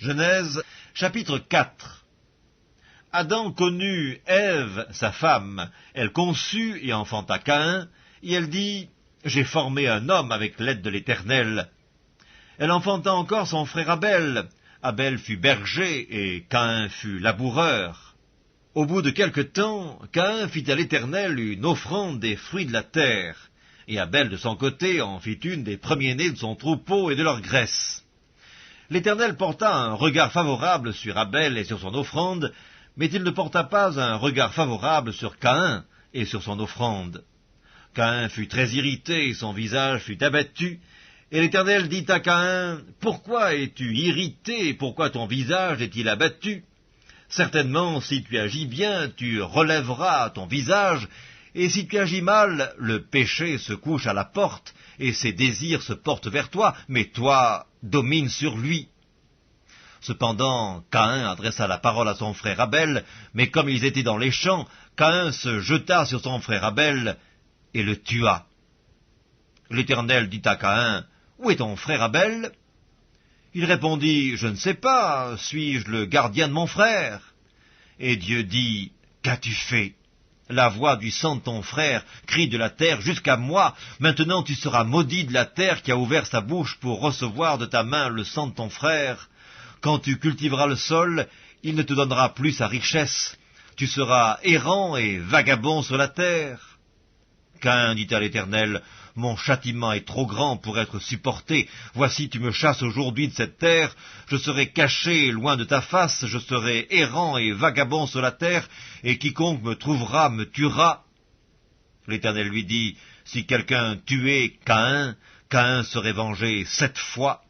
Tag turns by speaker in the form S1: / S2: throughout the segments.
S1: Genèse, chapitre 4. Adam connut Ève, sa femme. Elle conçut et enfanta Caïn, et elle dit, « J'ai formé un homme avec l'aide de l'Éternel. » Elle enfanta encore son frère Abel. Abel fut berger, et Caïn fut laboureur. Au bout de quelque temps, Caïn fit à l'Éternel une offrande des fruits de la terre, et Abel de son côté en fit une des premiers-nés de son troupeau et de leur graisse. L'Éternel porta un regard favorable sur Abel et sur son offrande, mais il ne porta pas un regard favorable sur Caïn et sur son offrande. Caïn fut très irrité, son visage fut abattu, et l'Éternel dit à Caïn, « Pourquoi es-tu irrité, et pourquoi ton visage est-il abattu? Certainement, si tu agis bien, tu relèveras ton visage, et si tu agis mal, le péché se couche à la porte, et ses désirs se portent vers toi, mais toi, domine sur lui. » Cependant, Caïn adressa la parole à son frère Abel, mais comme ils étaient dans les champs, Caïn se jeta sur son frère Abel et le tua. L'Éternel dit à Caïn, « Où est ton frère Abel ?» Il répondit, « Je ne sais pas, suis-je le gardien de mon frère ?» Et Dieu dit, « Qu'as-tu fait ? La voix du sang de ton frère crie de la terre jusqu'à moi. Maintenant tu seras maudit de la terre qui a ouvert sa bouche pour recevoir de ta main le sang de ton frère. Quand tu cultiveras le sol, il ne te donnera plus sa richesse. Tu seras errant et vagabond sur la terre. » Caïn dit à l'Éternel, « Mon châtiment est trop grand pour être supporté. Voici, tu me chasses aujourd'hui de cette terre. Je serai caché loin de ta face. Je serai errant et vagabond sur la terre, et quiconque me trouvera me tuera. » L'Éternel lui dit, « Si quelqu'un tuait Caïn, Caïn serait vengé 7 fois. »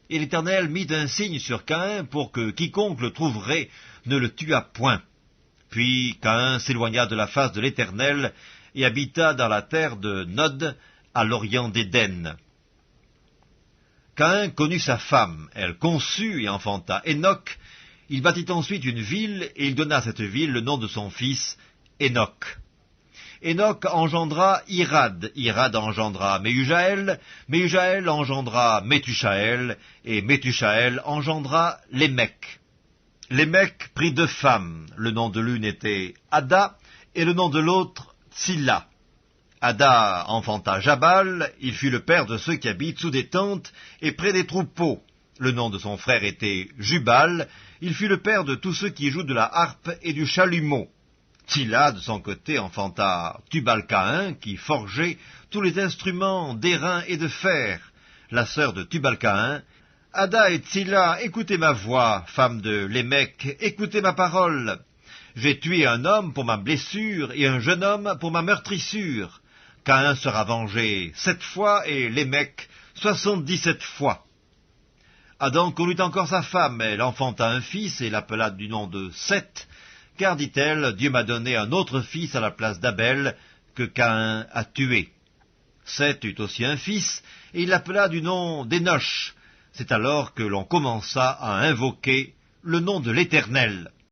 S1: Et l'Éternel mit un signe sur Caïn pour que quiconque le trouverait ne le tuât point. Puis Caïn s'éloigna de la face de l'Éternel et habita dans la terre de Nod, à l'orient d'Éden. Caïn connut sa femme, elle conçut et enfanta Hénoc. Il bâtit ensuite une ville, et il donna à cette ville le nom de son fils, Hénoc. Hénoc engendra Irad, Irad engendra Méhujaël, Méhujaël engendra Métushaël, et Métushaël engendra Lémec. Lémec prit 2 femmes, le nom de l'une était Ada, et le nom de l'autre Tsilla. Ada enfanta Jabal, il fut le père de ceux qui habitent sous des tentes et près des troupeaux. Le nom de son frère était Jubal, il fut le père de tous ceux qui jouent de la harpe et du chalumeau. Tsilla, de son côté, enfanta Tubal-Caïn, qui forgeait tous les instruments d'airain et de fer. La sœur de Tubal-Caïn, « Ada et Tsilla, écoutez ma voix, femme de Lémec, écoutez ma parole. J'ai tué un homme pour ma blessure et un jeune homme pour ma meurtrissure. Caïn sera vengé 7 fois et Lémec 77 fois. » Adam connut encore sa femme, elle enfanta un fils et l'appela du nom de Seth, car, dit-elle, Dieu m'a donné un autre fils à la place d'Abel que Caïn a tué. Seth eut aussi un fils, et il l'appela du nom d'Énoch. C'est alors que l'on commença à invoquer le nom de l'Éternel.